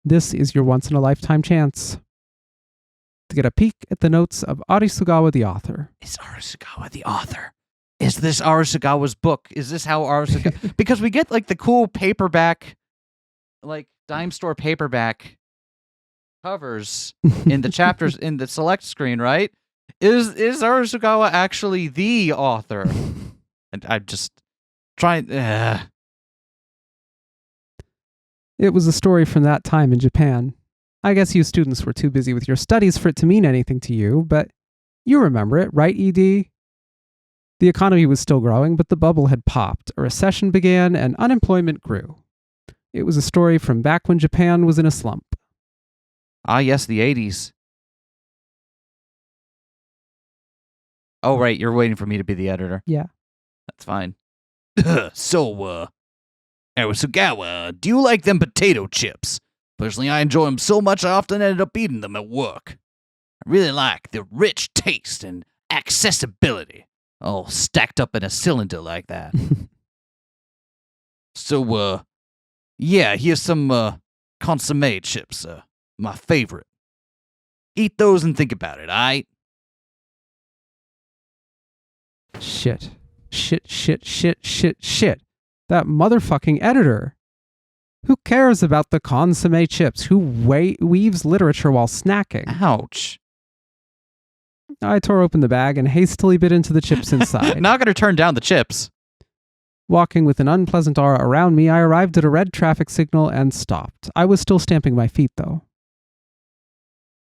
This is your once-in-a-lifetime chance to get a peek at the notes of Arisugawa the author. Is Arisugawa the author? Is this Arisugawa's book? Is this how Arisugawa... Because we get, like, the cool paperback, like, dime store paperback covers in the chapters in the select screen, right? Is Arisugawa actually the author? And I'm just trying... It was a story from that time in Japan. I guess you students were too busy with your studies for it to mean anything to you, but you remember it, right, ED? The economy was still growing, but the bubble had popped, a recession began, and unemployment grew. It was a story from back when Japan was in a slump. Ah, yes, the 80s. Oh, right, you're waiting for me to be the editor. Yeah. That's fine. So, Arisugawa, do you like them potato chips? Personally, I enjoy them so much I often ended up eating them at work. I really like the rich taste and accessibility, all stacked up in a cylinder like that. So, yeah, here's some consomme chips, my favorite. Eat those and think about it, aight? Shit. That motherfucking editor. Who cares about the consomme chips? Who weaves literature while snacking? Ouch. I tore open the bag and hastily bit into the chips inside. Not gonna turn down the chips. Walking with an unpleasant aura around me, I arrived at a red traffic signal and stopped. I was still stamping my feet, though.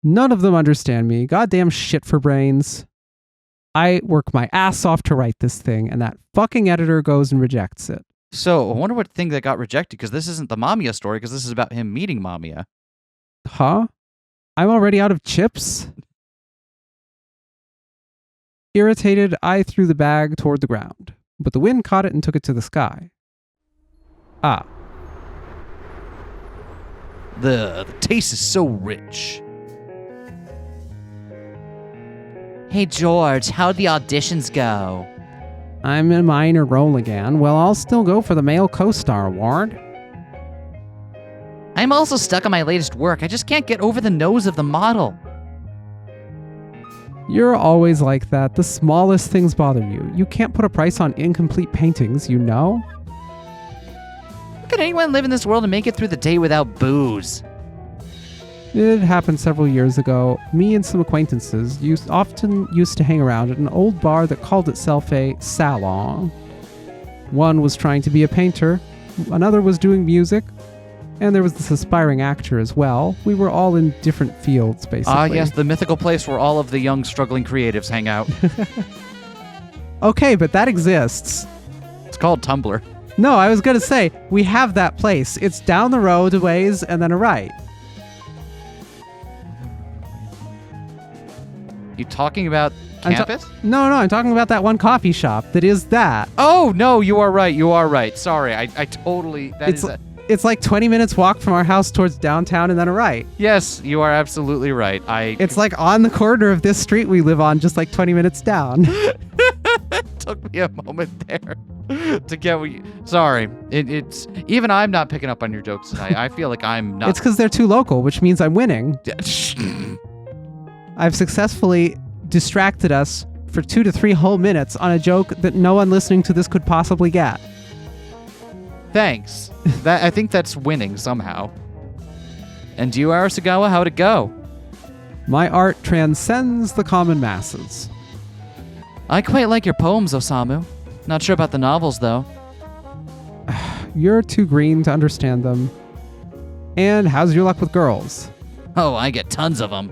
None of them understand me. Goddamn shit for brains. I work my ass off to write this thing, and that fucking editor goes and rejects it. So, I wonder what thing that got rejected, because this isn't the MAMIYA story, because this is about him meeting MAMIYA. Huh? I'm already out of chips? Irritated, I threw the bag toward the ground, but the wind caught it and took it to the sky. Ah. The taste is so rich. Hey, George, how'd the auditions go? I'm in a minor role again. Well, I'll still go for the male co-star award. I'm also stuck on my latest work. I just can't get over the nose of the model. You're always like that. The smallest things bother you. You can't put a price on incomplete paintings, you know? How could anyone live in this world and make it through the day without booze? It happened several years ago. Me and some acquaintances often used to hang around at an old bar that called itself a salon. One was trying to be a painter, another was doing music, and there was this aspiring actor as well. We were all in different fields, basically. Ah, yes, the mythical place where all of the young, struggling creatives hang out. Okay, but that exists. It's called Tumblr. No, I was going to say, we have that place. It's down the road a ways and then a right. You talking about campus? No, I'm talking about that one coffee shop that is that. Oh, no, you are right. Sorry, I totally... It's like 20 minutes walk from our house towards downtown and then a right. Yes, you are absolutely right. It's like on the corner of this street we live on, just like 20 minutes down. It took me a moment there to get what you... Sorry. It's... Even I'm not picking up on your jokes tonight. I feel like I'm not... It's because they're too local, which means I'm winning. I've successfully distracted us for 2 to 3 whole minutes on a joke that no one listening to this could possibly get. Thanks. I think that's winning somehow. And you, Arisugawa, how'd it go? My art transcends the common masses. I quite like your poems, Osamu. Not sure about the novels, though. You're too green to understand them. And how's your luck with girls? Oh, I get tons of them.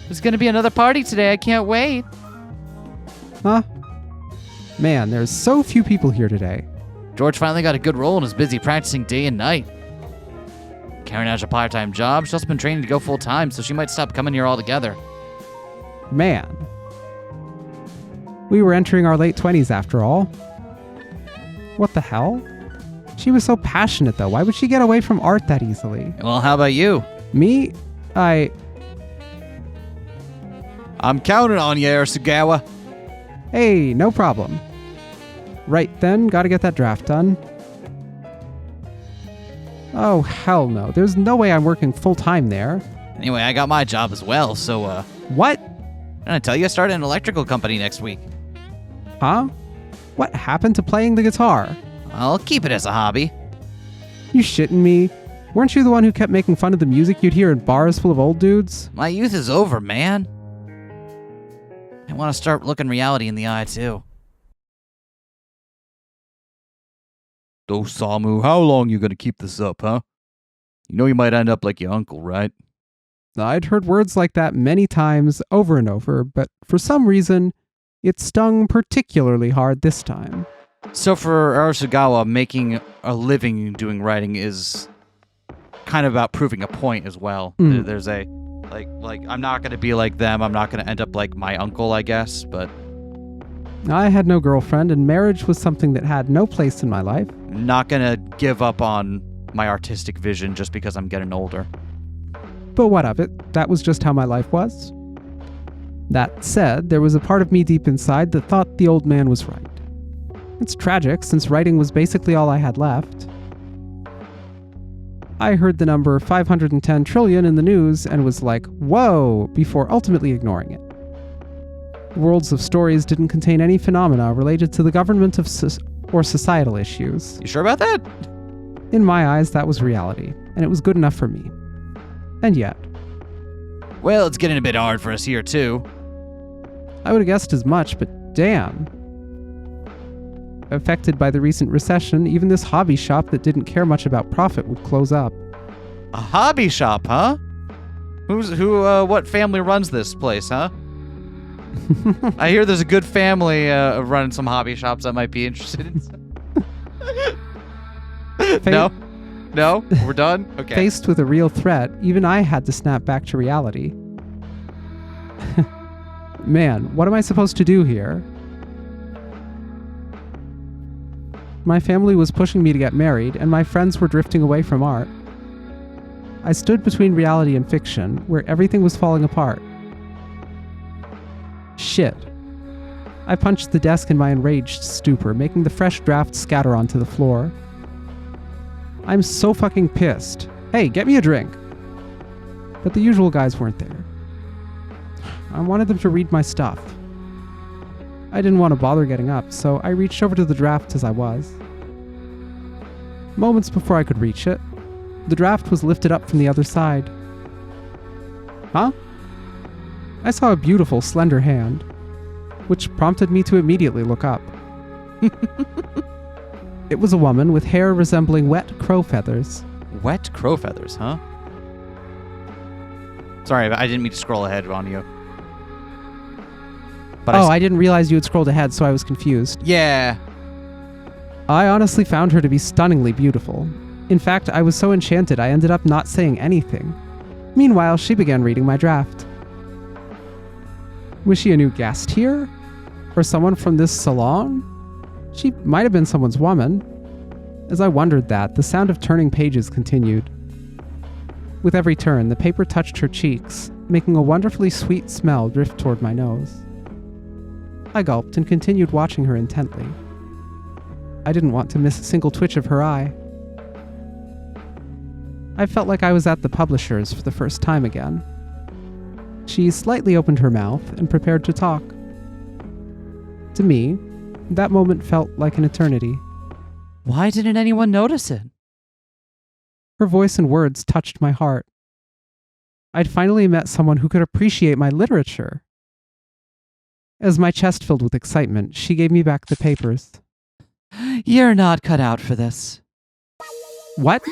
There's gonna be another party today. I can't wait. Huh? Man, there's so few people here today. George finally got a good role and is busy practicing day and night. Karen has a part-time job. She's also been training to go full-time, so she might stop coming here altogether. Man. We were entering our late 20s after all. What the hell? She was so passionate, though. Why would she get away from art that easily? Well, how about you? Me? I'm counting on you, Arisugawa. Hey, no problem. Right then, gotta get that draft done. Oh, hell no. There's no way I'm working full-time there. Anyway, I got my job as well, so, What? I'm gonna tell you I started an electrical company next week. Huh? What happened to playing the guitar? I'll keep it as a hobby. You shitting me? Weren't you the one who kept making fun of the music you'd hear in bars full of old dudes? My youth is over, man. I want to start looking reality in the eye, too. So, Samu, how long you gonna keep this up, huh? You know you might end up like your uncle, right? I'd heard words like that many times over and over, but for some reason, it stung particularly hard this time. So for Arasugawa, making a living doing writing is kind of about proving a point as well. There's a, like I'm not going to be like them. I'm not going to end up like my uncle, I guess, but... I had no girlfriend, and marriage was something that had no place in my life. Not going to give up on my artistic vision just because I'm getting older. But what of it? That was just how my life was. That said, there was a part of me deep inside that thought the old man was right. It's tragic, since writing was basically all I had left. I heard the number 510 trillion in the news and was like, whoa, before ultimately ignoring it. Worlds of Stories didn't contain any phenomena related to the government or societal issues. You sure about that? In my eyes, that was reality, and it was good enough for me. And yet. Well, it's getting a bit hard for us here, too. I would have guessed as much, but damn. Affected by the recent recession, even this hobby shop that didn't care much about profit would close up. A hobby shop, huh? What family runs this place, huh? I hear there's a good family running some hobby shops I might be interested in. No? We're done? Okay. Faced with a real threat, even I had to snap back to reality. Man, what am I supposed to do here? My family was pushing me to get married, and my friends were drifting away from art. I stood between reality and fiction, where everything was falling apart. Shit. I punched the desk in my enraged stupor, making the fresh draft scatter onto the floor. I'm so fucking pissed. Hey, get me a drink. But the usual guys weren't there. I wanted them to read my stuff. I didn't want to bother getting up, so I reached over to the draft as I was. Moments before I could reach it, the draft was lifted up from the other side. Huh? I saw a beautiful, slender hand, which prompted me to immediately look up. It was a woman with hair resembling wet crow feathers. Wet crow feathers, huh? Sorry, I didn't mean to scroll ahead on you. But I didn't realize you had scrolled ahead, so I was confused. Yeah. I honestly found her to be stunningly beautiful. In fact, I was so enchanted I ended up not saying anything. Meanwhile, she began reading my draft. Was she a new guest here? Or someone from this salon? She might have been someone's woman. As I wondered that, the sound of turning pages continued. With every turn, the paper touched her cheeks, making a wonderfully sweet smell drift toward my nose. I gulped and continued watching her intently. I didn't want to miss a single twitch of her eye. I felt like I was at the publisher's for the first time again. She slightly opened her mouth and prepared to talk. To me, that moment felt like an eternity. Why didn't anyone notice it? Her voice and words touched my heart. I'd finally met someone who could appreciate my literature. As my chest filled with excitement, she gave me back the papers. You're not cut out for this. What?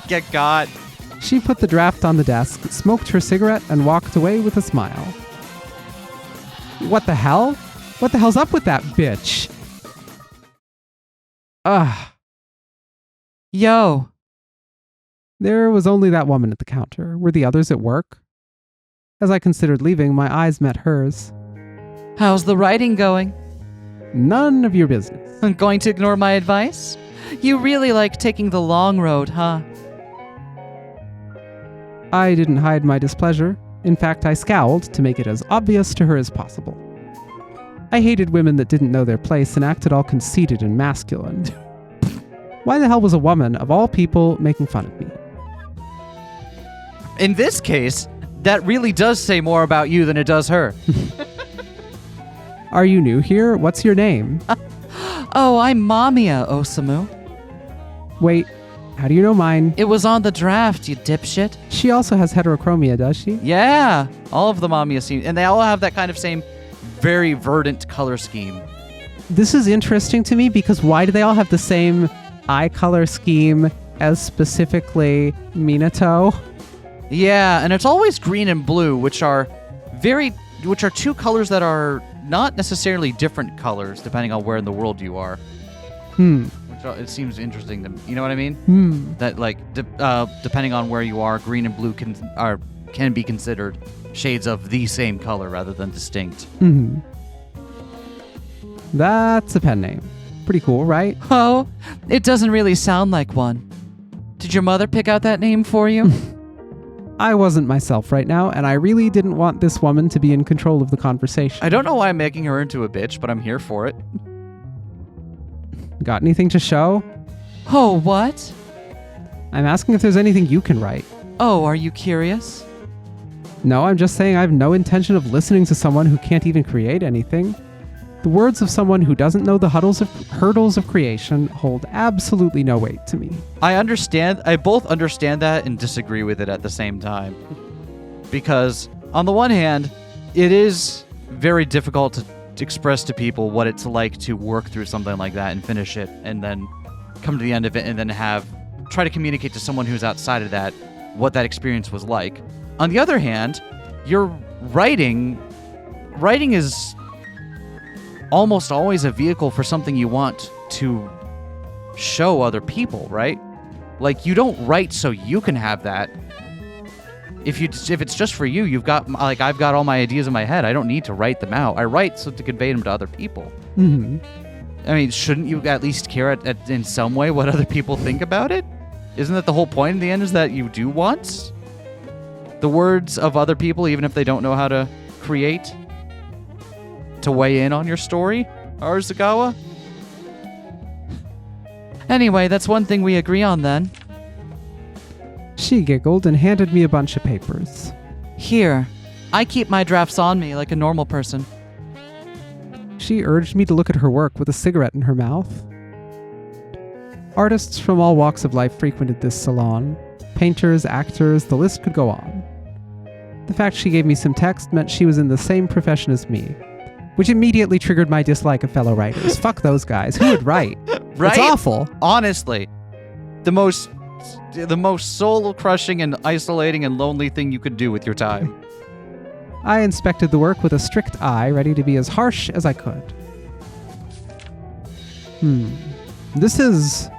Get got. She put the draft on the desk, smoked her cigarette, and walked away with a smile. What the hell? What the hell's up with that bitch? Ugh. Yo. There was only that woman at the counter. Were the others at work? As I considered leaving, my eyes met hers. How's the writing going? None of your business. Going to ignore my advice? You really like taking the long road, huh? I didn't hide my displeasure. In fact, I scowled to make it as obvious to her as possible. I hated women that didn't know their place and acted all conceited and masculine. Why the hell was a woman, of all people, making fun of me? In this case, that really does say more about you than it does her. Are you new here? What's your name? Oh, I'm MAMIYA, Osamu. Wait, how do you know mine? It was on the draft, you dipshit. She also has heterochromia, does she? Yeah, all of the MAMIYA seem, and they all have that kind of same very verdant color scheme. This is interesting to me because why do they all have the same eye color scheme as specifically Minato? Yeah, and it's always green and blue, which are two colors that are not necessarily different colors depending on where in the world you are. Which it seems interesting to, you know what I mean? That like depending on where you are, green and blue can be considered shades of the same color rather than distinct. That's a pen name. Pretty cool, right? Oh, it doesn't really sound like one. Did your mother pick out that name for you? I wasn't myself right now, and I really didn't want this woman to be in control of the conversation. I don't know why I'm making her into a bitch, but I'm here for it. Got anything to show? Oh, what? I'm asking if there's anything you can write. Oh, are you curious? No, I'm just saying I have no intention of listening to someone who can't even create anything. The words of someone who doesn't know the hurdles of creation hold absolutely no weight to me. I both understand that and disagree with it at the same time. Because, on the one hand, it is very difficult to express to people what it's like to work through something like that and finish it, and then come to the end of it and then try to communicate to someone who's outside of that what that experience was like. On the other hand, your writing is almost always a vehicle for something you want to show other people, right? Like, you don't write so you can have that. If it's just for you, you've got, like, I've got all my ideas in my head. I don't need to write them out. I write so to convey them to other people. I mean, shouldn't you at least care in some way what other people think about it? Isn't that the whole point in the end, is that you do want the words of other people, even if they don't know how to create, to weigh in on your story, Arasagawa? Anyway, that's one thing we agree on then. She giggled and handed me a bunch of papers. Here, I keep my drafts on me like a normal person. She urged me to look at her work with a cigarette in her mouth. Artists from all walks of life frequented this salon. Painters, actors, the list could go on. The fact she gave me some text meant she was in the same profession as me, which immediately triggered my dislike of fellow writers. Fuck those guys. Who would write? Right? It's awful. Honestly, the most soul-crushing and isolating and lonely thing you could do with your time. I inspected the work with a strict eye, ready to be as harsh as I could. This is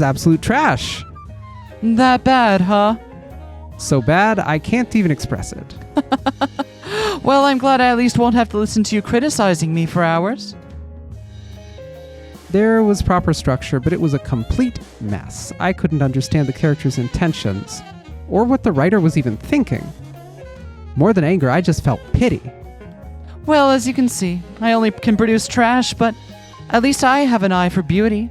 absolute trash. That bad, huh? So bad, I can't even express it. Well, I'm glad I at least won't have to listen to you criticizing me for hours. There was proper structure, but it was a complete mess. I couldn't understand the character's intentions, or what the writer was even thinking. More than anger, I just felt pity. Well, as you can see, I only can produce trash, but at least I have an eye for beauty.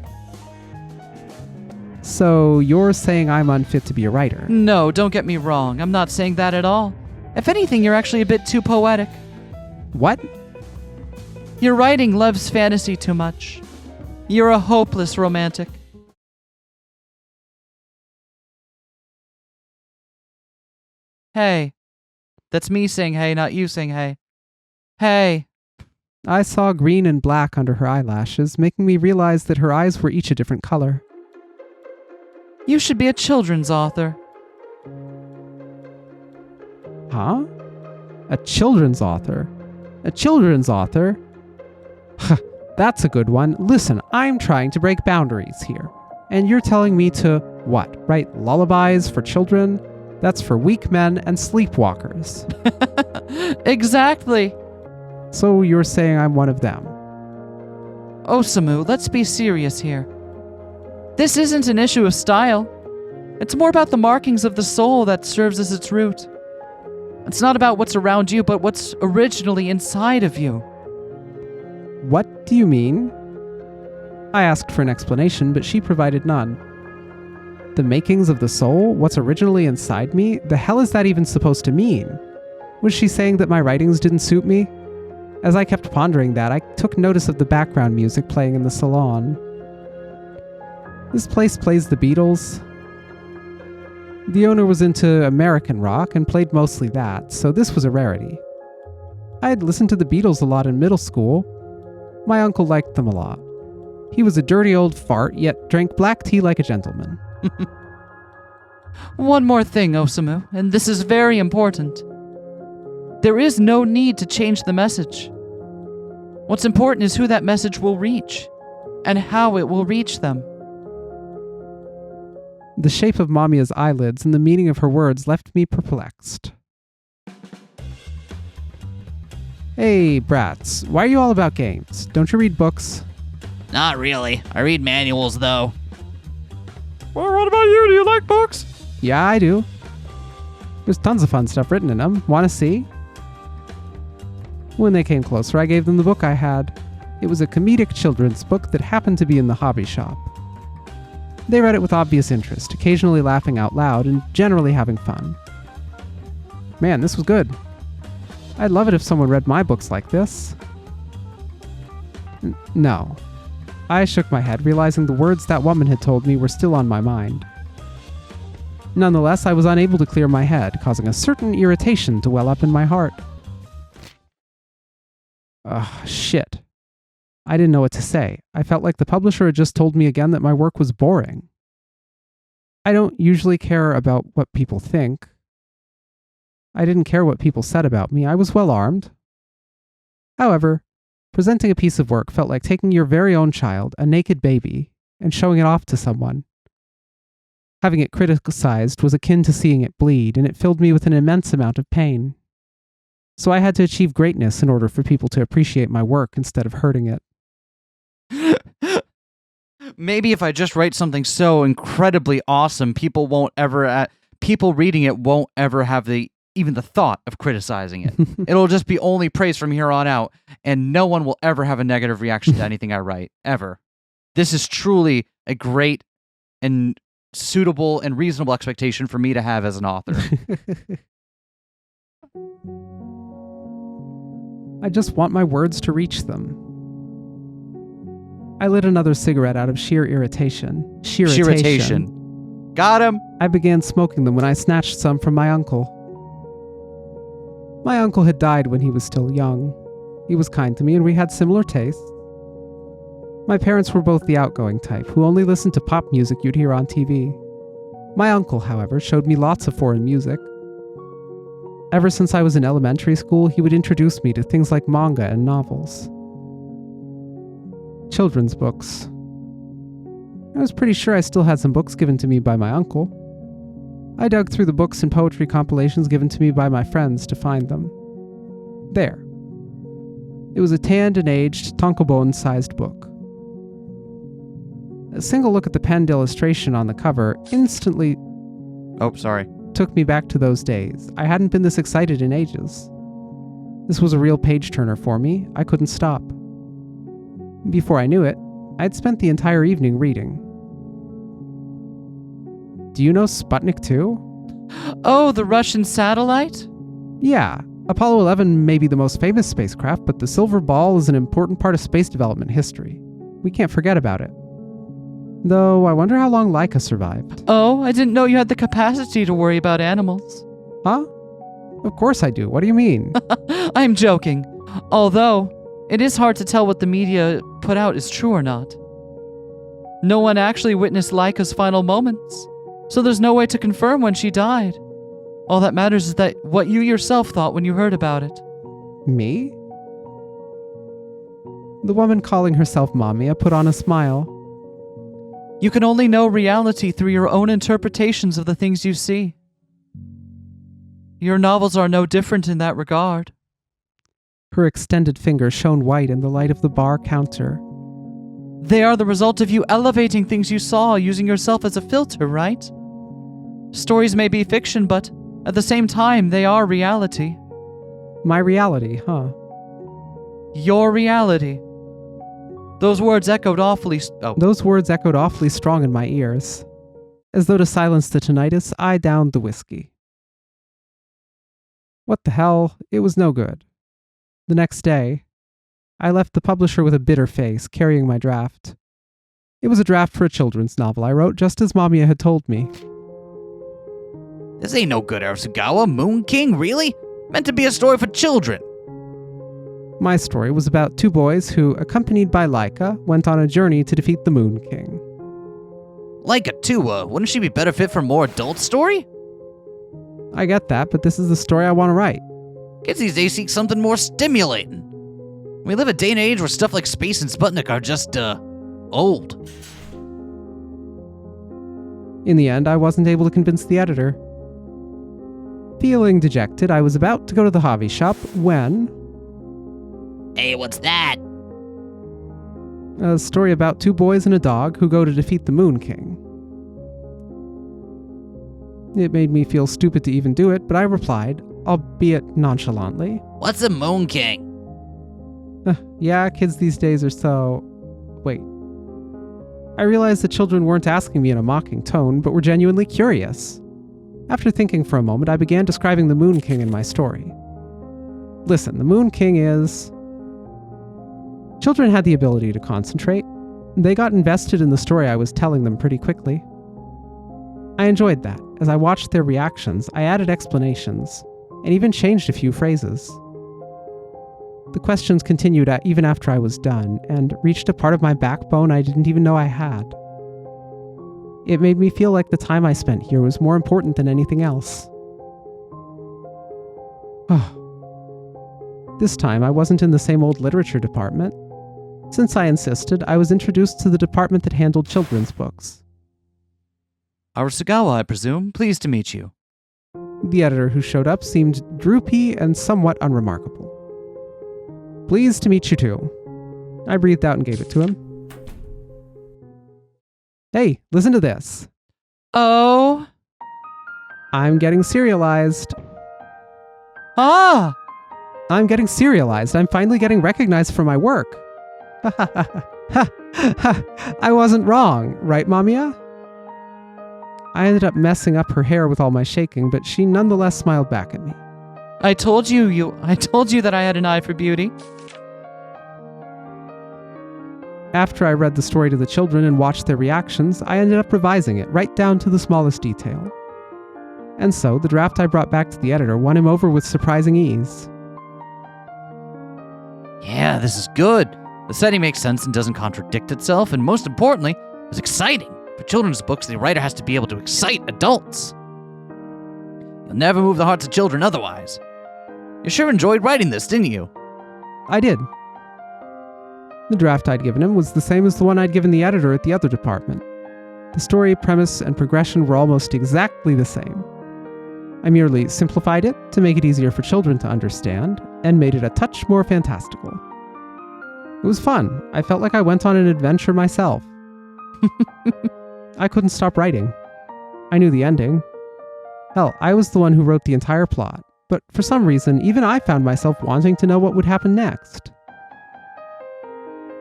So you're saying I'm unfit to be a writer? No, don't get me wrong. I'm not saying that at all. If anything, you're actually a bit too poetic. What? Your writing loves fantasy too much. You're a hopeless romantic. Hey. That's me saying hey, not you saying hey. Hey. I saw green and black under her eyelashes, making me realize that her eyes were each a different color. You should be a children's author. Huh? A children's author? A children's author? That's a good one. Listen, I'm trying to break boundaries here. And you're telling me to, what, write lullabies for children? That's for weak men and sleepwalkers. Exactly. So you're saying I'm one of them? Osamu, let's be serious here. This isn't an issue of style. It's more about the markings of the soul that serves as its root. It's not about what's around you, but what's originally inside of you. What do you mean? I asked for an explanation, but she provided none. The makings of the soul? What's originally inside me? The hell is that even supposed to mean? Was she saying that my writings didn't suit me? As I kept pondering that, I took notice of the background music playing in the salon. This place plays the Beatles. The owner was into American rock and played mostly that, so this was a rarity. I had listened to the Beatles a lot in middle school. My uncle liked them a lot. He was a dirty old fart, yet drank black tea like a gentleman. One more thing, Osamu, and this is very important. There is no need to change the message. What's important is who that message will reach, and how it will reach them. The shape of Mamiya's eyelids and the meaning of her words left me perplexed. Hey, brats, why are you all about games? Don't you read books? Not really. I read manuals, though. Well, what about you? Do you like books? Yeah, I do. There's tons of fun stuff written in them. Want to see? When they came closer, I gave them the book I had. It was a comedic children's book that happened to be in the hobby shop. They read it with obvious interest, occasionally laughing out loud and generally having fun. Man, this was good. I'd love it if someone read my books like this. No. I shook my head, realizing the words that woman had told me were still on my mind. Nonetheless, I was unable to clear my head, causing a certain irritation to well up in my heart. Ugh, shit. I didn't know what to say. I felt like the publisher had just told me again that my work was boring. I don't usually care about what people think. I didn't care what people said about me. I was well armed. However, presenting a piece of work felt like taking your very own child, a naked baby, and showing it off to someone. Having it criticized was akin to seeing it bleed, and it filled me with an immense amount of pain. So I had to achieve greatness in order for people to appreciate my work instead of hurting it. Maybe if I just write something so incredibly awesome, people reading it won't ever have even the thought of criticizing it. It'll just be only praise from here on out, and no one will ever have a negative reaction to anything I write, ever. This is truly a great and suitable and reasonable expectation for me to have as an author. I just want my words to reach them. I lit another cigarette out of sheer irritation. Sheeritation. Got him! I began smoking them when I snatched some from my uncle. My uncle had died when he was still young. He was kind to me and we had similar tastes. My parents were both the outgoing type, who only listened to pop music you'd hear on TV. My uncle, however, showed me lots of foreign music. Ever since I was in elementary school, he would introduce me to things like manga and novels. Children's books. I was pretty sure I still had some books given to me by my uncle. I dug through the books and poetry compilations given to me by my friends to find them. There. It was a tanned and aged, tankobon-sized book. A single look at the penned illustration on the cover instantly took me back to those days. I hadn't been this excited in ages. This was a real page-turner for me. I couldn't stop. Before I knew it, I'd spent the entire evening reading. Do you know Sputnik 2? Oh, the Russian satellite? Yeah. Apollo 11 may be the most famous spacecraft, but the silver ball is an important part of space development history. We can't forget about it. Though, I wonder how long Laika survived. Oh, I didn't know you had the capacity to worry about animals. Huh? Of course I do. What do you mean? I'm joking. Although, it is hard to tell what the media put out is true or not. No one actually witnessed Laika's final moments, so there's no way to confirm when she died. All that matters is that what you yourself thought when you heard about it. Me? The woman calling herself Mamiya put on a smile. You can only know reality through your own interpretations of the things you see. Your novels are no different in that regard. Her extended finger shone white in the light of the bar counter. They are the result of you elevating things you saw, using yourself as a filter, right? Stories may be fiction, but at the same time, they are reality. My reality, huh? Your reality. Those words echoed awfully. Those words echoed awfully strong in my ears. As though to silence the tinnitus, I downed the whiskey. What the hell? It was no good. The next day, I left the publisher with a bitter face, carrying my draft. It was a draft for a children's novel I wrote, just as MAMIYA had told me. This ain't no good, Arasugawa. Moon King, really? Meant to be a story for children. My story was about two boys who, accompanied by Laika, went on a journey to defeat the Moon King. Laika too, wouldn't she be better fit for a more adult story? I get that, but this is the story I want to write. Kids these days seek something more stimulating. We live a day and age where stuff like Space and Sputnik are just, old. In the end, I wasn't able to convince the editor. Feeling dejected, I was about to go to the hobby shop when... Hey, what's that? A story about two boys and a dog who go to defeat the Moon King. It made me feel stupid to even do it, but I replied, albeit nonchalantly. What's a Moon King? Yeah, kids these days are so... Wait. I realized the children weren't asking me in a mocking tone, but were genuinely curious. After thinking for a moment, I began describing the Moon King in my story. Listen, the Moon King is... Children had the ability to concentrate. They got invested in the story I was telling them pretty quickly. I enjoyed that. As I watched their reactions, I added explanations, and even changed a few phrases. The questions continued even after I was done, and reached a part of my backbone I didn't even know I had. It made me feel like the time I spent here was more important than anything else. This time, I wasn't in the same old literature department. Since I insisted, I was introduced to the department that handled children's books. Arasugawa, I presume. Pleased to meet you. The editor who showed up seemed droopy and somewhat unremarkable. Pleased to meet you too. I breathed out and gave it to him. Hey, listen to this. Oh? I'm getting serialized. Ah! I'm getting serialized. I'm finally getting recognized for my work. I wasn't wrong, right, MAMIYA? I ended up messing up her hair with all my shaking, but she nonetheless smiled back at me. I told you that I had an eye for beauty. After I read the story to the children and watched their reactions, I ended up revising it right down to the smallest detail. And so, the draft I brought back to the editor won him over with surprising ease. Yeah, this is good. The setting makes sense and doesn't contradict itself, and most importantly, it's exciting. For children's books, the writer has to be able to excite adults. You'll never move the hearts of children otherwise. You sure enjoyed writing this, didn't you? I did. The draft I'd given him was the same as the one I'd given the editor at the other department. The story, premise, and progression were almost exactly the same. I merely simplified it to make it easier for children to understand, and made it a touch more fantastical. It was fun. I felt like I went on an adventure myself. I couldn't stop writing. I knew the ending. Hell, I was the one who wrote the entire plot, but for some reason, even I found myself wanting to know what would happen next.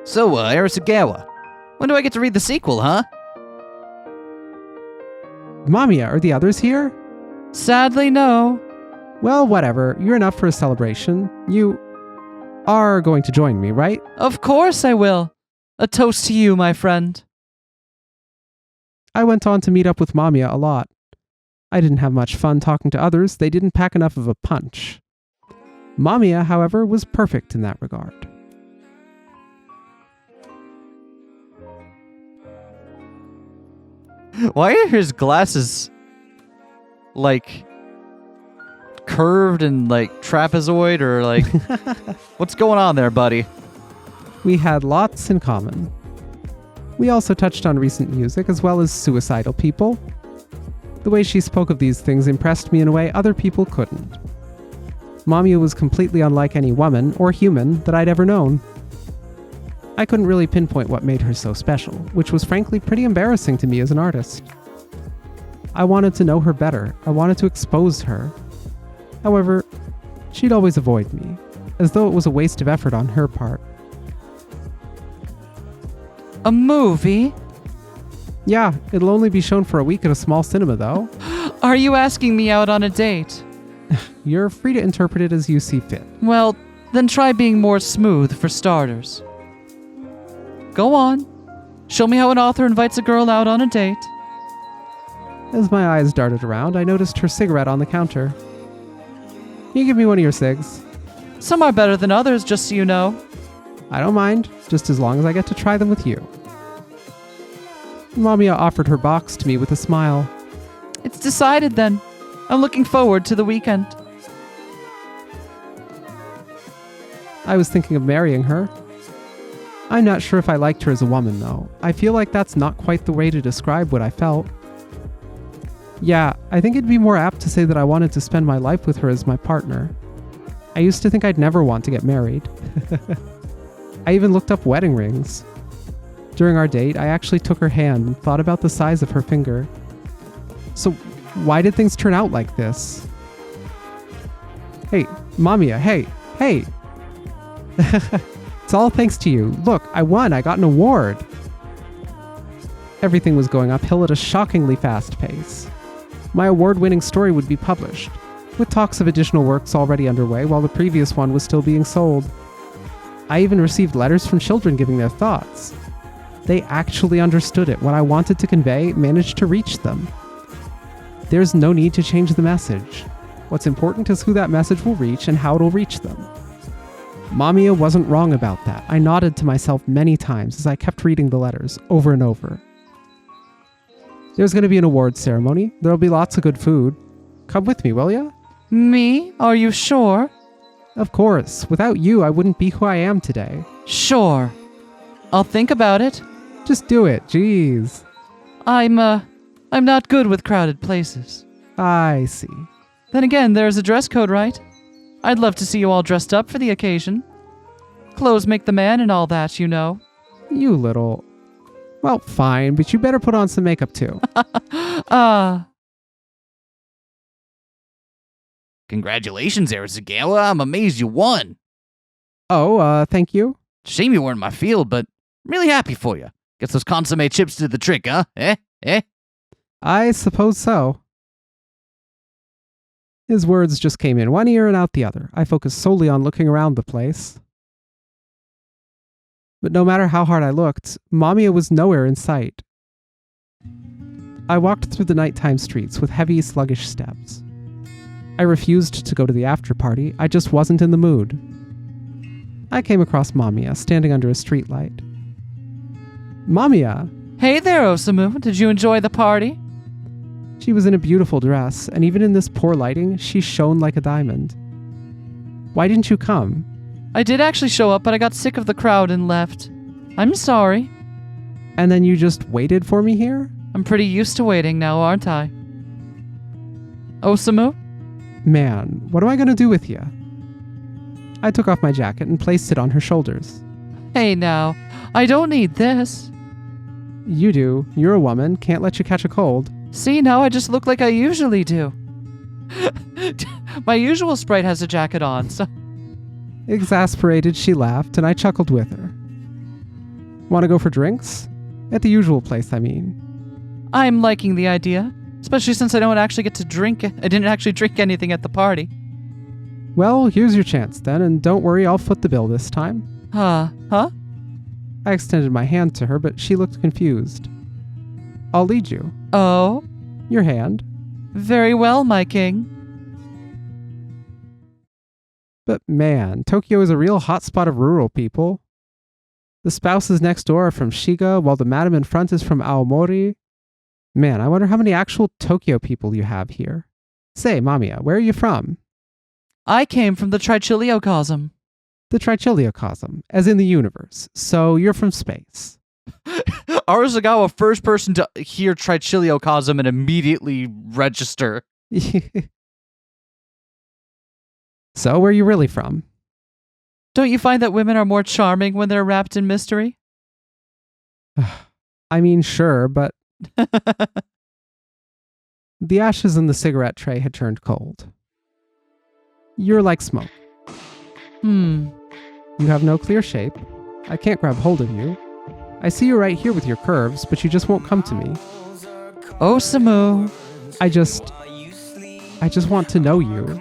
So, Arasugawa, when do I get to read the sequel, huh? MAMIYA, are the others here? Sadly, no. Well, whatever. You're enough for a celebration. You are going to join me, right? Of course I will. A toast to you, my friend. I went on to meet up with MAMIYA a lot. I didn't have much fun talking to others. They didn't pack enough of a punch. MAMIYA, however, was perfect in that regard. Why are his glasses like curved and like trapezoid or like what's going on there, buddy? We had lots in common. We also touched on recent music as well as suicidal people. The way she spoke of these things impressed me in a way other people couldn't. MAMIYA was completely unlike any woman or human that I'd ever known. I couldn't really pinpoint what made her so special, which was frankly pretty embarrassing to me as an artist. I wanted to know her better. I wanted to expose her. However, she'd always avoid me, as though it was a waste of effort on her part. A movie? Yeah, it'll only be shown for a week at a small cinema, though. Are you asking me out on a date? You're free to interpret it as you see fit. Well, then try being more smooth for starters. Go on. Show me how an author invites a girl out on a date. As my eyes darted around, I noticed her cigarette on the counter. Can you give me one of your cigs? Some are better than others, just so you know. I don't mind, just as long as I get to try them with you. Mamiya offered her box to me with a smile. It's decided then. I'm looking forward to the weekend. I was thinking of marrying her. I'm not sure if I liked her as a woman, though. I feel like that's not quite the way to describe what I felt. Yeah, I think it'd be more apt to say that I wanted to spend my life with her as my partner. I used to think I'd never want to get married. I even looked up wedding rings. During our date, I actually took her hand and thought about the size of her finger. So, why did things turn out like this? Hey, Mamiya, hey! It's all thanks to you. Look, I won, I got an award. Everything was going uphill at a shockingly fast pace. My award-winning story would be published, with talks of additional works already underway while the previous one was still being sold. I even received letters from children giving their thoughts. They actually understood it. What I wanted to convey managed to reach them. There's no need to change the message. What's important is who that message will reach and how it'll reach them. Mamiya wasn't wrong about that. I nodded to myself many times as I kept reading the letters over and over. There's going to be an awards ceremony. There'll be lots of good food. Come with me, will ya? Me? Are you sure? Of course. Without you, I wouldn't be who I am today. Sure. I'll think about it. Just do it. Jeez. I'm not good with crowded places. I see. Then again, there's a dress code, right? I'd love to see you all dressed up for the occasion. Clothes make the man and all that, you know. You little... Well, fine, but you better put on some makeup too. Congratulations, Arasagawa. I'm amazed you won. Oh, thank you. Shame you weren't in my field, but I'm really happy for you. Guess those consomme chips did the trick, huh? Eh? I suppose so. His words just came in one ear and out the other. I focused solely on looking around the place. But no matter how hard I looked, Mamiya was nowhere in sight. I walked through the nighttime streets with heavy, sluggish steps. I refused to go to the after party. I just wasn't in the mood. I came across Mamiya standing under a streetlight. Mamiya! Hey there, Osamu. Did you enjoy the party? She was in a beautiful dress, and even in this poor lighting, she shone like a diamond. Why didn't you come? I did actually show up, but I got sick of the crowd and left. I'm sorry. And then you just waited for me here? I'm pretty used to waiting now, aren't I? Osamu? Man, what am I gonna do with you? I took off my jacket and placed it on her shoulders. Hey now, I don't need this. You do. You're a woman. Can't let you catch a cold. See, now I just look like I usually do. My usual sprite has a jacket on, so... Exasperated, she laughed, and I chuckled with her. Want to go for drinks? At the usual place, I mean. I'm liking the idea, especially since I don't actually get to drink. I didn't actually drink anything at the party. Well, here's your chance then, and don't worry, I'll foot the bill this time. Huh? I extended my hand to her, but she looked confused. I'll lead you. Oh? Your hand. Very well, my king. But man, Tokyo is a real hotspot of rural people. The spouses next door are from Shiga, while the madam in front is from Aomori. Man, I wonder how many actual Tokyo people you have here. Say, Mamiya, where are you from? I came from the Trichiliocosm. The Trichiliocosm, as in the universe. So you're from space. Arasagawa, first person to hear Trichiliocosm and immediately register. So, where are you really from? Don't you find that women are more charming when they're wrapped in mystery? I mean, sure, but... The ashes in the cigarette tray had turned cold. You're like smoke. You have no clear shape. I can't grab hold of you. I see you right here with your curves, but you just won't come to me. Osamu. I just want to know you.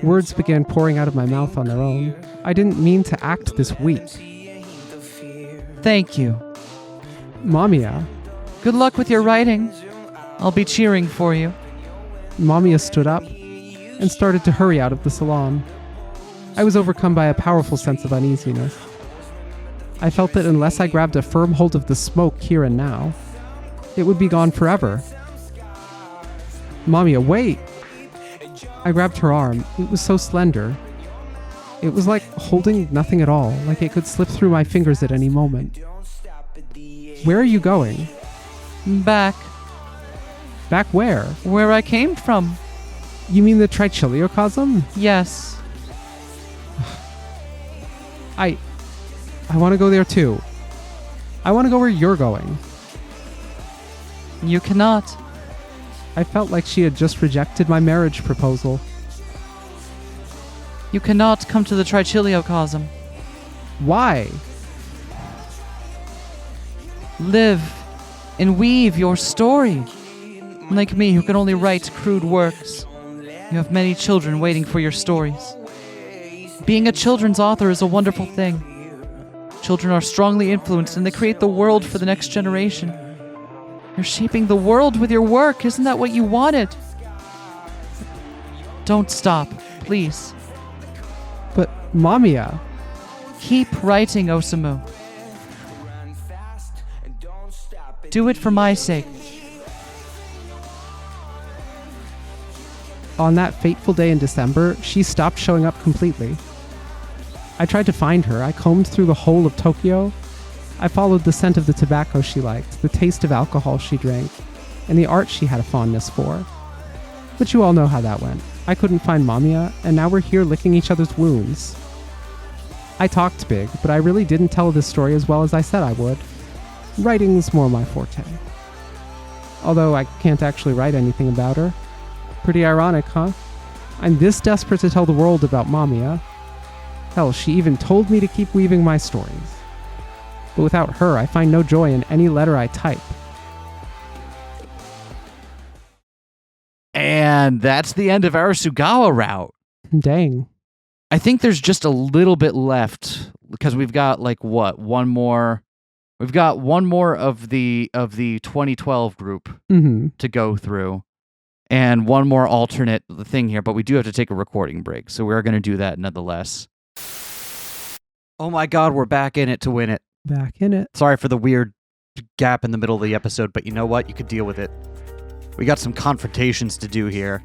Words began pouring out of my mouth on their own. I didn't mean to act this weak. Thank you. Mamiya. Good luck with your writing. I'll be cheering for you. Mamiya stood up and started to hurry out of the salon. I was overcome by a powerful sense of uneasiness. I felt that unless I grabbed a firm hold of the smoke here and now, it would be gone forever. Mamiya, wait! I grabbed her arm. It was so slender. It was like holding nothing at all, like it could slip through my fingers at any moment. Where are you going? Back. Back where? Where I came from. You mean the Trichiliocosm? Yes. I want to go there too. I want to go where you're going. You cannot. I felt like she had just rejected my marriage proposal. You cannot come to the Trichiliocosm. Why? Live and weave your story. Like me, who can only write crude works, you have many children waiting for your stories. Being a children's author is a wonderful thing. Children are strongly influenced and they create the world for the next generation. You're shaping the world with your work. Isn't that what you wanted? Don't stop, please. But Mamiya. Keep writing, Osamu. Do it for my sake. On that fateful day in December, she stopped showing up completely. I tried to find her. I combed through the whole of Tokyo. I followed the scent of the tobacco she liked, the taste of alcohol she drank, and the art she had a fondness for. But you all know how that went. I couldn't find Mamiya, and now we're here licking each other's wounds. I talked big, but I really didn't tell this story as well as I said I would. Writing's more my forte. Although I can't actually write anything about her. Pretty ironic, huh? I'm this desperate to tell the world about Mamiya. Hell, she even told me to keep weaving my stories. But without her, I find no joy in any letter I type. And that's the end of Arasugawa route. Dang. I think there's just a little bit left because we've got like what? One more. We've got one more of the 2012 group to go through. And one more alternate thing here, but we do have to take a recording break, so we're going to do that nonetheless. Oh my god, we're back in it to win it. Back in it. Sorry for the weird gap in the middle of the episode, but you know what? You could deal with it. We got some confrontations to do here.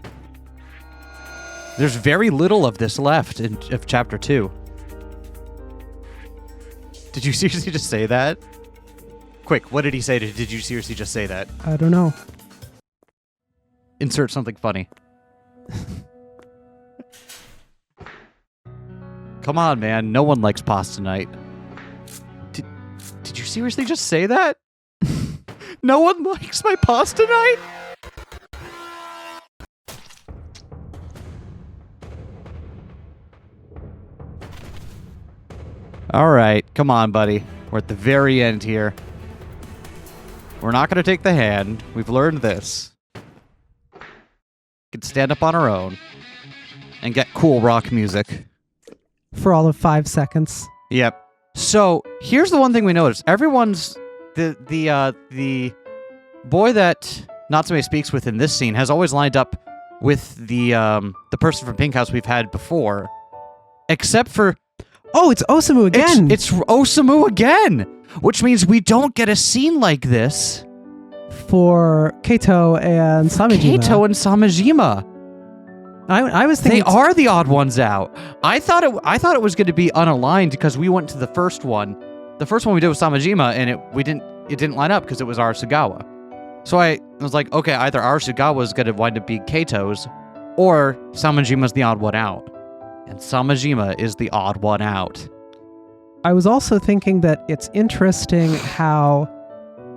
There's very little of this left of Chapter 2. Did you seriously just say that? Quick, what did he say? Did you seriously just say that? I don't know. Insert something funny. Come on, man. No one likes pasta night. Did you seriously just say that? No one likes my pasta night? All right. Come on, buddy. We're at the very end here. We're not going to take the hand. We've learned this. Can stand up on our own and get cool rock music. For all of 5 seconds. Yep. So here's the one thing we noticed. Everyone's the boy that Natsume speaks with in this scene has always lined up with the person from Pink House we've had before, except for it's Osamu again. It's Osamu again, which means we don't get a scene like this for Kato and Samejima. I was thinking they are the odd ones out. I thought it was going to be unaligned because we went to the first one. The first one we did was Samejima, and it didn't line up because it was Arasugawa. So I was like, okay, either Arasugawa is going to wind up being Kato's, or Samajima's the odd one out. And Samejima is the odd one out. I was also thinking that it's interesting how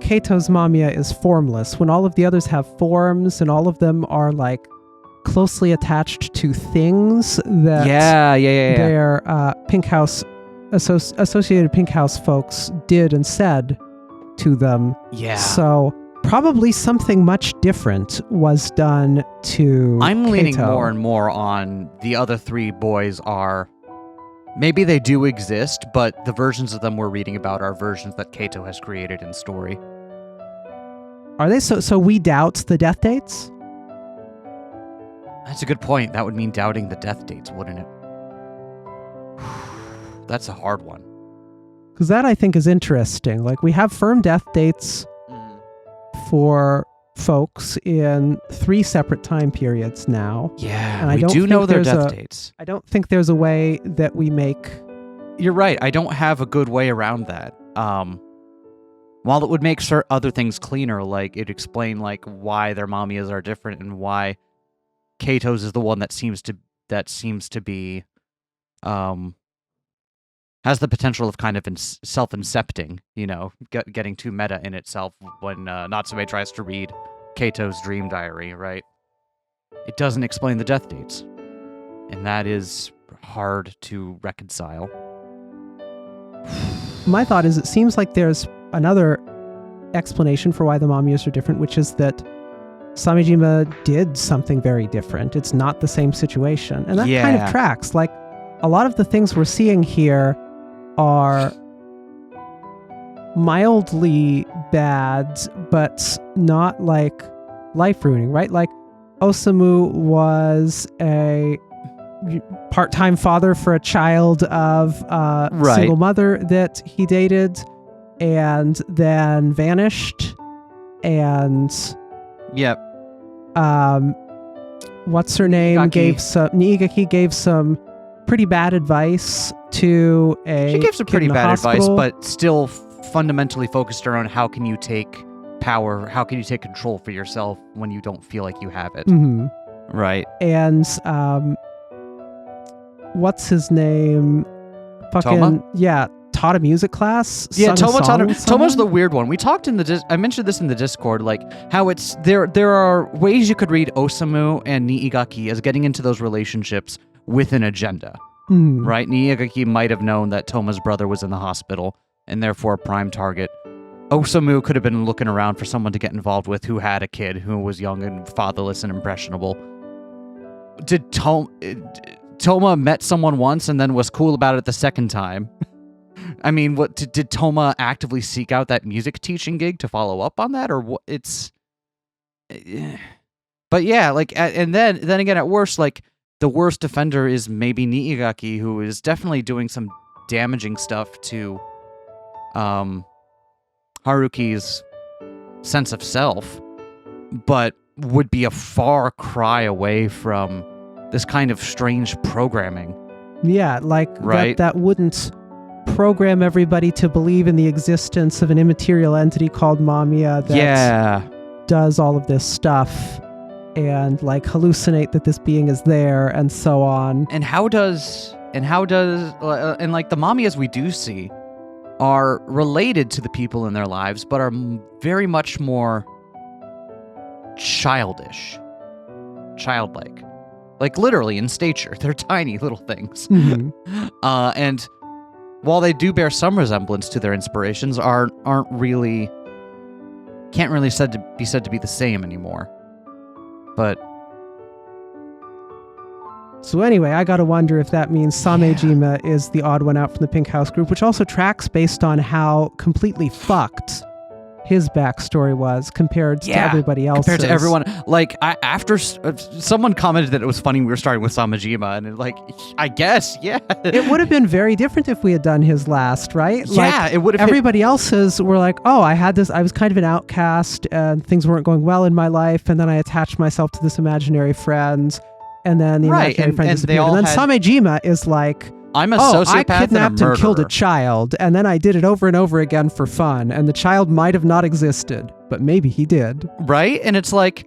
Kato's Mamiya is formless when all of the others have forms and all of them are like closely attached to things that their Pink House Associated Pink House folks did and said to them. Yeah. So probably something much different was done to I'm leaning Kato. more and more on the other three boys are... Maybe they do exist, but the versions of them we're reading about are versions that Kato has created in story. Are they? So we doubt the death dates? That's a good point. That would mean doubting the death dates, wouldn't it? That's a hard one. Because that, I think, is interesting. Like, we have firm death dates for folks in 3 separate time periods now. Yeah, And I we don't do think know their there's death a- dates. I don't think there's a way that we make... You're right. I don't have a good way around that. While it would make other things cleaner, like it'd explain like why their mamiyas are different and why Kato's is the one that seems to be has the potential of kind of self-incepting, you know, getting too meta in itself when Natsume tries to read Kato's dream diary, right? It doesn't explain the death dates, and that is hard to reconcile. My thought is it seems like there's another explanation for why the mamiyas are different, which is that Samejima did something very different. It's not the same situation. And that kind of tracks. Like, a lot of the things we're seeing here are mildly bad, but not like life-ruining, right? Like, Osamu was a part-time father for a child of a single mother that he dated and then vanished. And what's her name? Niigaki gave some pretty bad advice to a She gave some kid pretty in the bad advice, hospital. but still fundamentally focused around how can you take power, how can you take control for yourself when you don't feel like you have it. Mhm. Right. And what's his name? Toma? Yeah, taught a music class. Yeah, sung a song with Toma's someone? the weird one. We talked in I mentioned this in the Discord, like how it's there are ways you could read Osamu and Niigaki as getting into those relationships with an agenda. Mhm. Right? Niigaki might have known that Toma's brother was in the hospital and therefore a prime target. Osamu could have been looking around for someone to get involved with who had a kid who was young and fatherless and impressionable. Did Toma met someone once and then was cool about it the second time? I mean, what did Toma actively seek out that music teaching gig to follow up on that, or what? But yeah, like, and then again, at worst, like the worst defender is maybe Niigaki, who is definitely doing some damaging stuff to Haruki's sense of self, but would be a far cry away from this kind of strange programming. Yeah, like Right. that wouldn't program everybody to believe in the existence of an immaterial entity called MAMIYA that does all of this stuff and like hallucinate that this being is there and so on. And how does like the mamiyas we do see are related to the people in their lives, but are very much more childlike, like literally in stature. They're tiny little things. Mhm. And while they do bear some resemblance to their inspirations, can't really be said to be the same anymore. But So anyway, I gotta wonder if that means Samejima is the odd one out from the Pink House group, which also tracks based on how completely fucked his backstory was compared to everybody else. Compared to everyone, like after someone commented that it was funny we were starting with Samejima, and I guess, It would have been very different if we had done his last, right? Yeah, it would have. Everybody else's were like, oh, I was kind of an outcast and things weren't going well in my life, and then I attached myself to this imaginary friend, and then the imaginary friend disappeared. And then Samejima is like, I'm a I sociopath kidnapped and and killed a child, and then I did it over and over again for fun, and the child might have not existed, but maybe he did. Right? And it's like,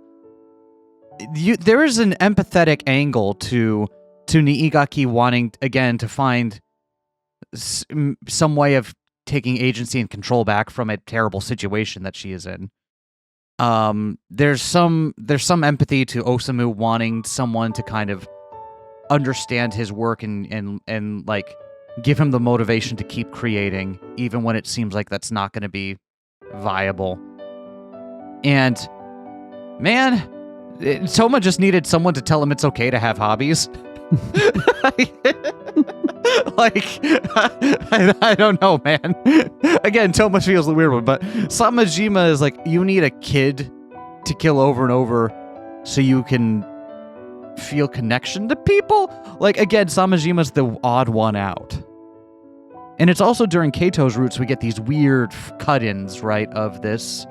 there is an empathetic angle to Niigaki wanting, again, to find some way of taking agency and control back from a terrible situation that she is in. There's some empathy to Osamu wanting someone to kind of understand his work and like give him the motivation to keep creating, even when it seems like that's not going to be viable. And man, Toma just needed someone to tell him it's okay to have hobbies. Like, I don't know, man. Again, Toma feels the weird one, but Samajima is like, you need a kid to kill over and over so you can feel connection to people. Like, again, Samajima's the odd one out. And it's also during Keito's roots we get these weird cut-ins, right, of this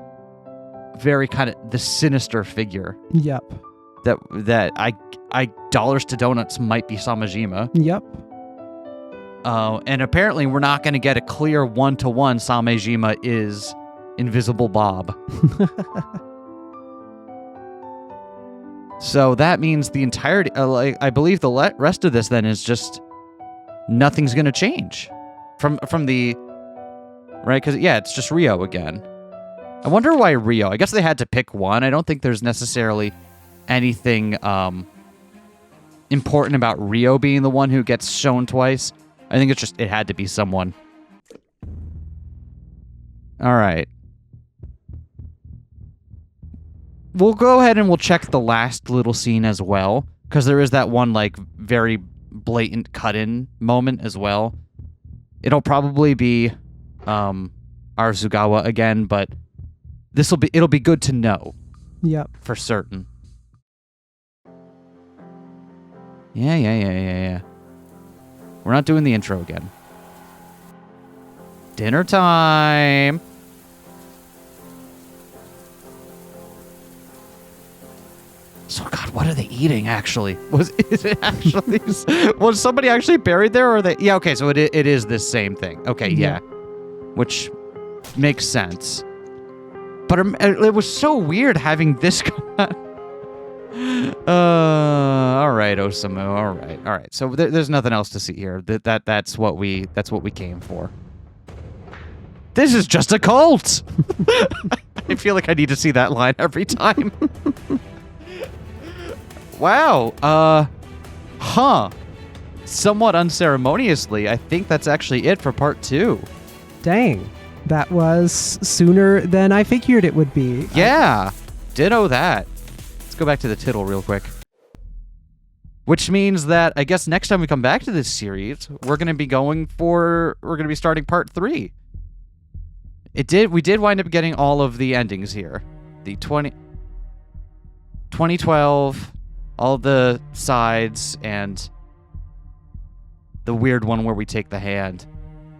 very kind of the sinister figure. Yep. That I dollars to donuts might be Samajima. Yep. And apparently we're not going to get a clear one-to-one Samejima is Invisible Bob. So that means the entirety, I believe the rest of this then is just nothing's going to change from the, right? Because, yeah, it's just Rio again. I wonder why Rio. I guess they had to pick one. I don't think there's necessarily anything important about Rio being the one who gets shown twice. I think it's just, it had to be someone. All right. We'll go ahead and we'll check the last little scene as well, because there is that one, like, very blatant cut-in moment as well. It'll probably be Arzugawa again, but it'll be good to know. Yep. For certain. Yeah. We're not doing the intro again. Dinner time. So, God, what are they eating, actually? Was somebody actually buried there, or they... Yeah, okay, so it is this same thing. Okay, yeah. Which makes sense. But it was so weird having this come out. All right, Osamu. All right. So there's nothing else to see here. That's what we came for. This is just a cult. I feel like I need to see that line every time. Wow. Somewhat unceremoniously, I think that's actually it for part 2. Dang. That was sooner than I figured it would be. Yeah. Ditto that. Let's go back to the tittle real quick. Which means that I guess next time we come back to this series, we're going to be starting part 3. We did wind up getting all of the endings here. The 2012, all the sides, and the weird one where we take the hand.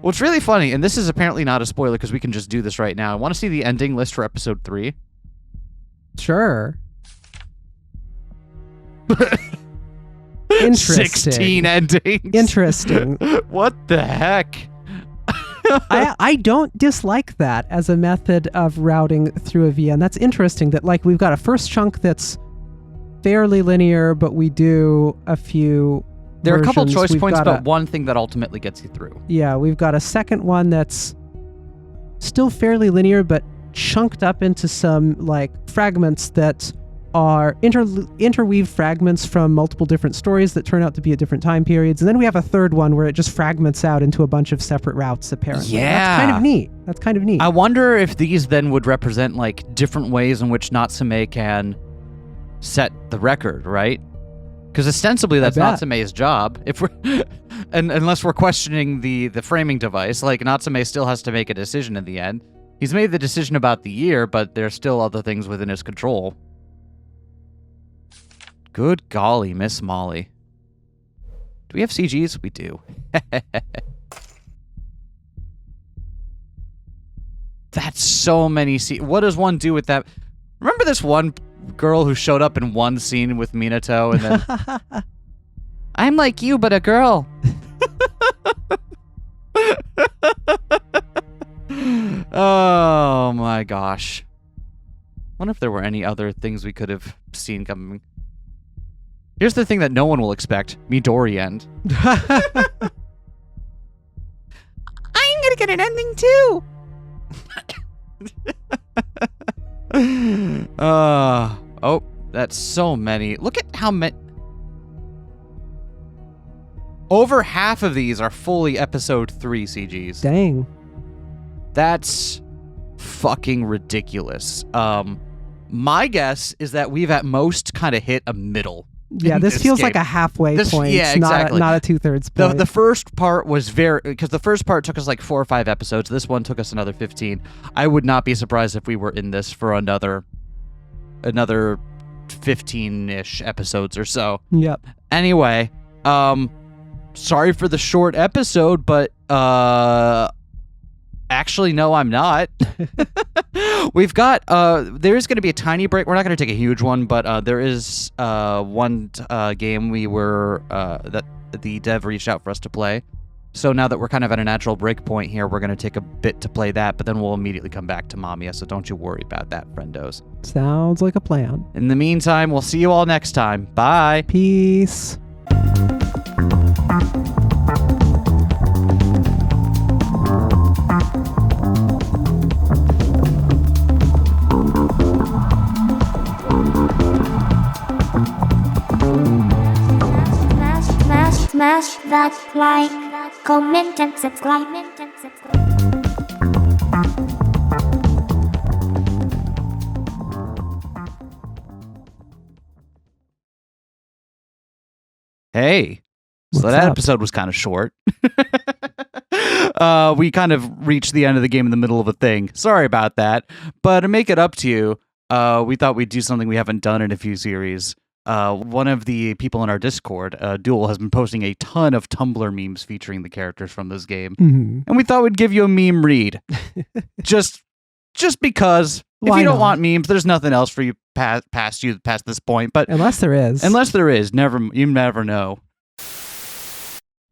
Well, it's really funny, and this is apparently not a spoiler because we can just do this right now. I want to see the ending list for episode 3. Sure. Interesting. 16 endings. Interesting. What the heck? I don't dislike that as a method of routing through a VN. That's interesting that, like, we've got a first chunk that's fairly linear, but we do a few There are a couple versions. choice points, but one thing that ultimately gets you through. Yeah, we've got a second one that's still fairly linear, but chunked up into some, like, fragments that are interweave fragments from multiple different stories that turn out to be at different time periods. And then we have a third one where it just fragments out into a bunch of separate routes, apparently. Yeah. That's kind of neat. I wonder if these then would represent, like, different ways in which Natsume can set the record, right? Because ostensibly that's Natsume's job. If we're unless we're questioning the framing device, like, Natsume still has to make a decision in the end. He's made the decision about the year, but there's still other things within his control. Good golly, Miss Molly. Do we have CGs? We do. That's so many What does one do with that? Remember this one girl who showed up in one scene with Minato and then... I'm like you, but a girl. Oh my gosh. Wonder if there were any other things we could have seen coming. Here's the thing that no one will expect. Midori end. I'm gonna get an ending too. Oh, that's so many. Look at how many. Over half of these are fully episode 3 CGs. Dang. That's fucking ridiculous. My guess is that we've at most kind of hit a middle. Yeah, this feels like a halfway point. Yeah, exactly. Not a 2/3 point. The first part was because the first part took us like 4 or 5 episodes. This one took us another 15. I would not be surprised if we were in this for another 15-ish episodes or so. Yep. Anyway, sorry for the short episode, but actually, no, I'm not. We've got, there is going to be a tiny break. We're not going to take a huge one, but there is one game that the dev reached out for us to play. So now that we're kind of at a natural break point here, we're going to take a bit to play that, but then we'll immediately come back to MAMIYA, so don't you worry about that, friendos. Sounds like a plan. In the meantime, we'll see you all next time. Bye. Peace. Smash that like, comment and subscribe. Hey. So What's that up? episode was kind of short. We kind of reached the end of the game in the middle of a thing. Sorry about that. But to make it up to you, we thought we'd do something we haven't done in a few series. One of the people in our Discord, Duel, has been posting a ton of Tumblr memes featuring the characters from this game. Mm-hmm. And we thought we'd give you a meme read. just because. If Why you don't not? want memes, there's nothing else for you past this point. But Unless there is. you never know.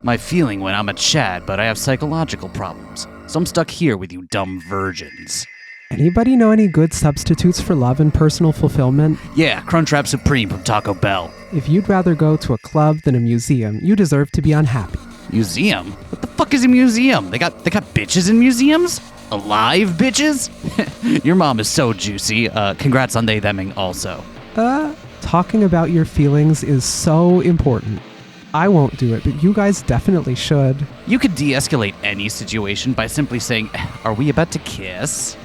My feeling when I'm a Chad, but I have psychological problems. So I'm stuck here with you dumb virgins. Anybody know any good substitutes for love and personal fulfillment? Yeah, Crunchwrap Supreme from Taco Bell. If you'd rather go to a club than a museum, you deserve to be unhappy. Museum? What the fuck is a museum? They got bitches in museums? Alive bitches? Your mom is so juicy. Congrats on they theming also. Talking about your feelings is so important. I won't do it, but you guys definitely should. You could de-escalate any situation by simply saying, "Are we about to kiss?"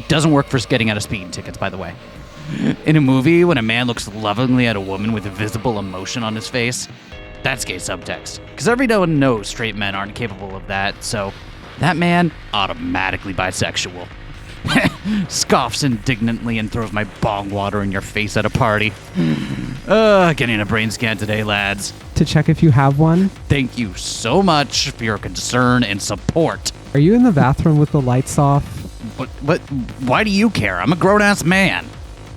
Doesn't work for getting out of speeding tickets, by the way. In a movie, when a man looks lovingly at a woman with visible emotion on his face, that's gay subtext. Because everyone knows straight men aren't capable of that, so that man, automatically bisexual. Scoffs indignantly and throws my bong water in your face at a party. Getting a brain scan today, lads. To check if you have one? Thank you so much for your concern and support. Are you in the bathroom with the lights off? But why do you care? I'm a grown-ass man.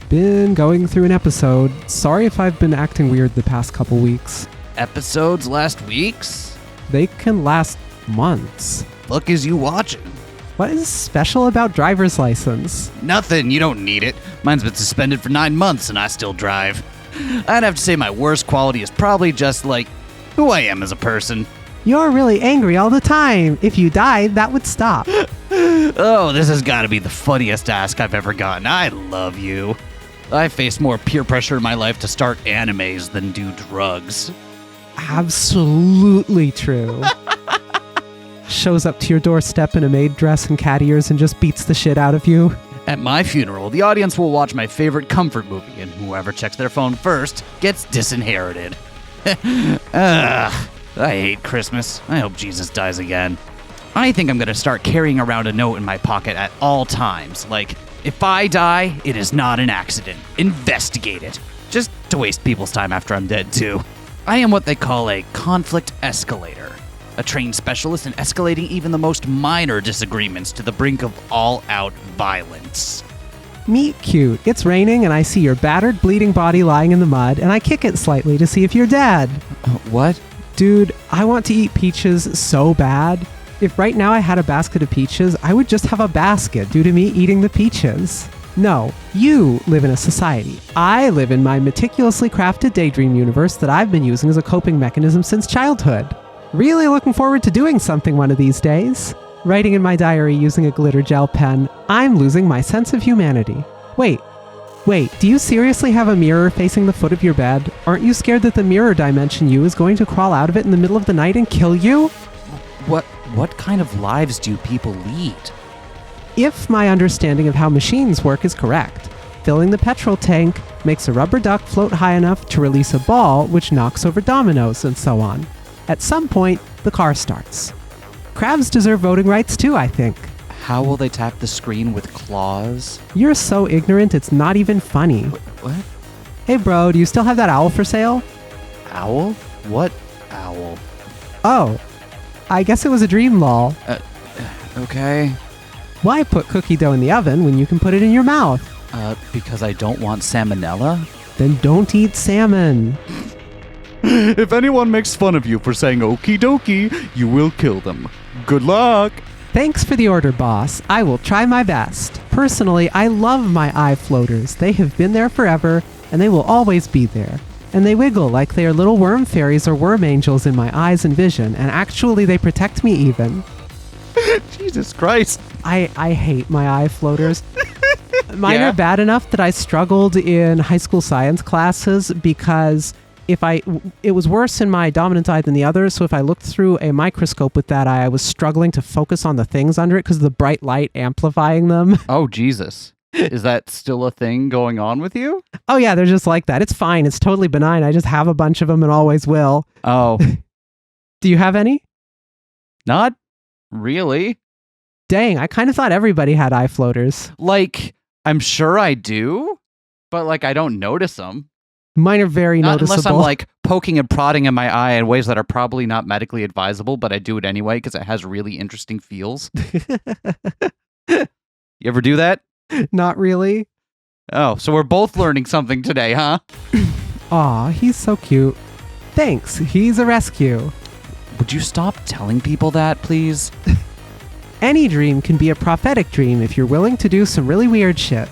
Been going through an episode. Sorry if I've been acting weird the past couple weeks. Episodes last week's? They can last months. Look as you watching. What is special about driver's license? Nothing, you don't need it. Mine's been suspended for 9 months and I still drive. I'd have to say my worst quality is probably just like who I am as a person. You're really angry all the time. If you died, that would stop. Oh, this has got to be the funniest ask I've ever gotten. I love you. I face more peer pressure in my life to start animes than do drugs. Absolutely true. Shows up to your doorstep in a maid dress and cat ears and just beats the shit out of you. At my funeral, the audience will watch my favorite comfort movie, and whoever checks their phone first gets disinherited. I hate Christmas. I hope Jesus dies again. I think I'm going to start carrying around a note in my pocket at all times, like, if I die, it is not an accident. Investigate it. Just to waste people's time after I'm dead, too. I am what they call a conflict escalator. A trained specialist in escalating even the most minor disagreements to the brink of all-out violence. Meet cute. It's raining and I see your battered, bleeding body lying in the mud and I kick it slightly to see if you're dead. What? Dude, I want to eat peaches so bad. If right now I had a basket of peaches, I would just have a basket due to me eating the peaches. No, you live in a society. I live in my meticulously crafted daydream universe that I've been using as a coping mechanism since childhood. Really looking forward to doing something one of these days. Writing in my diary using a glitter gel pen, I'm losing my sense of humanity. Wait, Wait, do you seriously have a mirror facing the foot of your bed? Aren't you scared that the mirror dimension you is going to crawl out of it in the middle of the night and kill you? What kind of lives do people lead? If my understanding of how machines work is correct, filling the petrol tank makes a rubber duck float high enough to release a ball which knocks over dominoes and so on. At some point, the car starts. Crabs deserve voting rights too, I think. How will they tap the screen with claws? You're so ignorant it's not even funny. What? Hey bro, do you still have that owl for sale? Owl? What owl? Oh, I guess it was a dream, lol. Okay. Why put cookie dough in the oven when you can put it in your mouth? Because I don't want salmonella? Then don't eat salmon. If anyone makes fun of you for saying okie dokie, you will kill them. Good luck! Thanks for the order, boss. I will try my best. Personally, I love my eye floaters. They have been there forever, and they will always be there. And they wiggle like they are little worm fairies or worm angels in my eyes and vision, and actually they protect me even. Jesus Christ. I hate my eye floaters. Mine Yeah? are bad enough that I struggled in high school science classes because it was worse in my dominant eye than the other, so if I looked through a microscope with that eye, I was struggling to focus on the things under it because of the bright light amplifying them. Oh, Jesus. Is that still a thing going on with you? Oh yeah, they're just like that. It's fine. It's totally benign. I just have a bunch of them and always will. Oh, Do you have any? not really. Dang, I kind of thought everybody had eye floaters. Like, I'm sure I do, but like I don't notice them. Mine are very Not noticeable. unless I'm like poking and prodding in my eye in ways that are probably not medically advisable, but I do it anyway because it has really interesting feels. You ever do that? Not really. Oh, so we're both learning something today, huh? Aw, he's so cute. Thanks, he's a rescue. Would you stop telling people that, please? Any dream can be a prophetic dream if you're willing to do some really weird shit.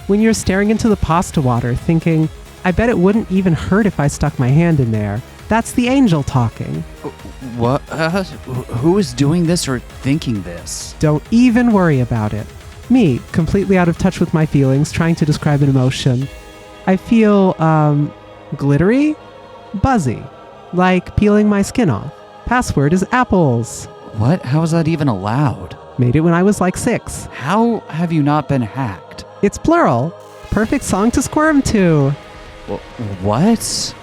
When you're staring into the pasta water thinking, I bet it wouldn't even hurt if I stuck my hand in there. That's the angel talking. What? Who is doing this or thinking this? Don't even worry about it. Me, completely out of touch with my feelings, trying to describe an emotion. I feel, glittery? Buzzy. Like peeling my skin off. Password is apples. What? How is that even allowed? Made it when I was like 6. How have you not been hacked? It's plural. Perfect song to squirm to. What?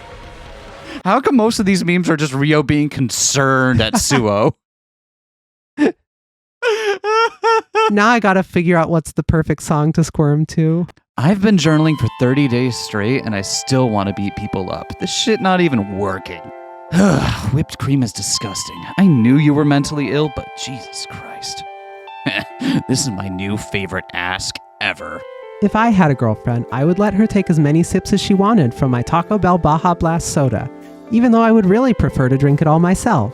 How come most of these memes are just Rio being concerned at Suo? Now I gotta figure out what's the perfect song to squirm to. I've been journaling for 30 days straight and I still want to beat people up. This shit not even working. Whipped cream is disgusting. I knew you were mentally ill, but Jesus Christ. This is my new favorite ask ever. If I had a girlfriend, I would let her take as many sips as she wanted from my Taco Bell Baja Blast soda, even though I would really prefer to drink it all myself.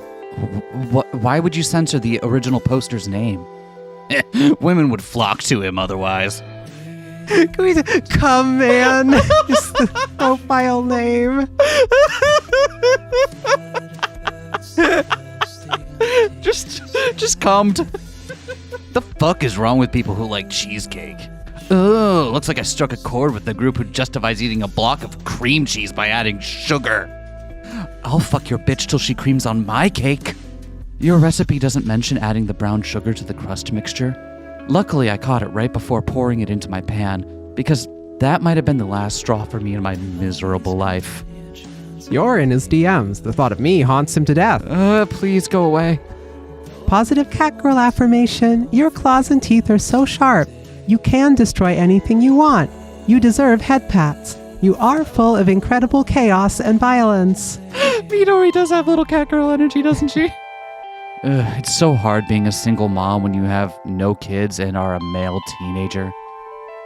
Why would you censor the original poster's name? Women would flock to him otherwise. Can we come, man? Just the profile name. just calmed. The fuck is wrong with people who like cheesecake? Ugh, looks like I struck a chord with the group who justifies eating a block of cream cheese by adding sugar. I'll fuck your bitch till she creams on my cake. Your recipe doesn't mention adding the brown sugar to the crust mixture. Luckily, I caught it right before pouring it into my pan, because that might have been the last straw for me in my miserable life. You're in his DMs. The thought of me haunts him to death. Please go away. Positive catgirl affirmation. Your claws and teeth are so sharp. You can destroy anything you want. You deserve head pats. You are full of incredible chaos and violence. Midori does have little catgirl energy, doesn't she? It's so hard being a single mom when you have no kids and are a male teenager.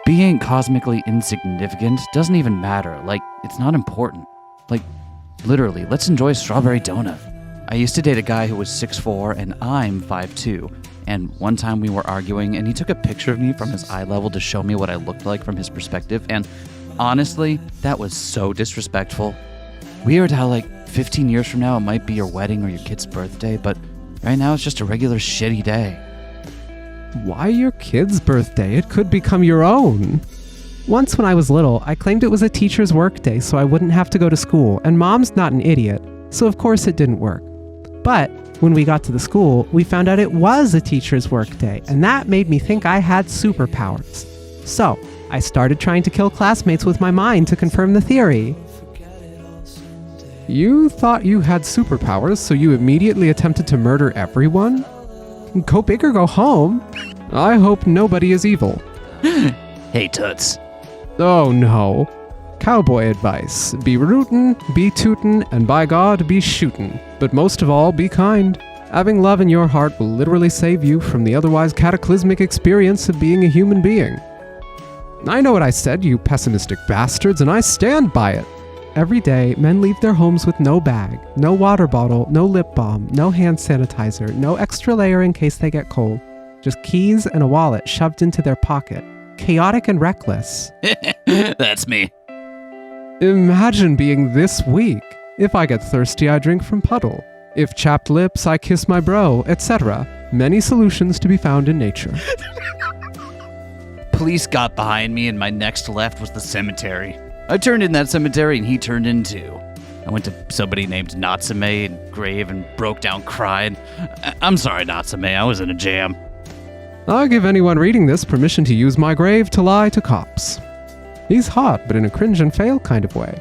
Being cosmically insignificant doesn't even matter. Like, it's not important. Like, literally, let's enjoy strawberry donut. I used to date a guy who was 6'4", and I'm 5'2". And one time we were arguing, and he took a picture of me from his eye level to show me what I looked like from his perspective. And honestly, that was so disrespectful. Weird how, like, 15 years from now, it might be your wedding or your kid's birthday, but right now it's just a regular shitty day. Why your kid's birthday? It could become your own. Once when I was little, I claimed it was a teacher's work day so I wouldn't have to go to school, and Mom's not an idiot, so of course it didn't work. But when we got to the school, we found out it was a teacher's work day, and that made me think I had superpowers. So, I started trying to kill classmates with my mind to confirm the theory. You thought you had superpowers, so you immediately attempted to murder everyone? Go big or go home. I hope nobody is evil. Hey, Toots. Oh no. Cowboy advice. Be rootin', be tootin', and by God, be shootin'. But most of all, be kind. Having love in your heart will literally save you from the otherwise cataclysmic experience of being a human being. I know what I said, you pessimistic bastards, and I stand by it. Every day, men leave their homes with no bag, no water bottle, no lip balm, no hand sanitizer, no extra layer in case they get cold. Just keys and a wallet shoved into their pocket. Chaotic and reckless. That's me. Imagine being this weak. If I get thirsty, I drink from puddle. If chapped lips, I kiss my bro, etc. Many solutions to be found in nature. Police got behind me, and my next left was the cemetery. I turned in that cemetery, and he turned in too. I went to somebody named Natsume and grave and broke down crying. I'm sorry, Natsume. I was in a jam. I'll give anyone reading this permission to use my grave to lie to cops. He's hot, but in a cringe and fail kind of way.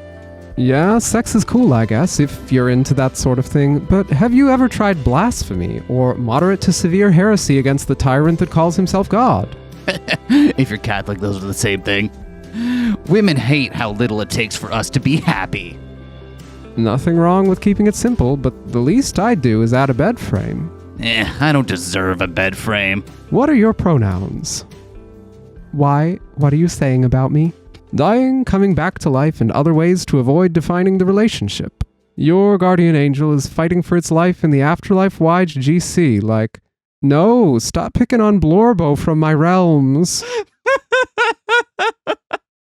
Yeah, sex is cool, I guess, if you're into that sort of thing, but have you ever tried blasphemy, or moderate to severe heresy against the tyrant that calls himself God? If you're Catholic, those are the same thing. Women hate how little it takes for us to be happy. Nothing wrong with keeping it simple, but the least I'd do is add a bed frame. I don't deserve a bed frame. What are your pronouns? Why? What are you saying about me? Dying, coming back to life, and other ways to avoid defining the relationship. Your guardian angel is fighting for its life in the afterlife wide GC, like, no, stop picking on Blorbo from my realms.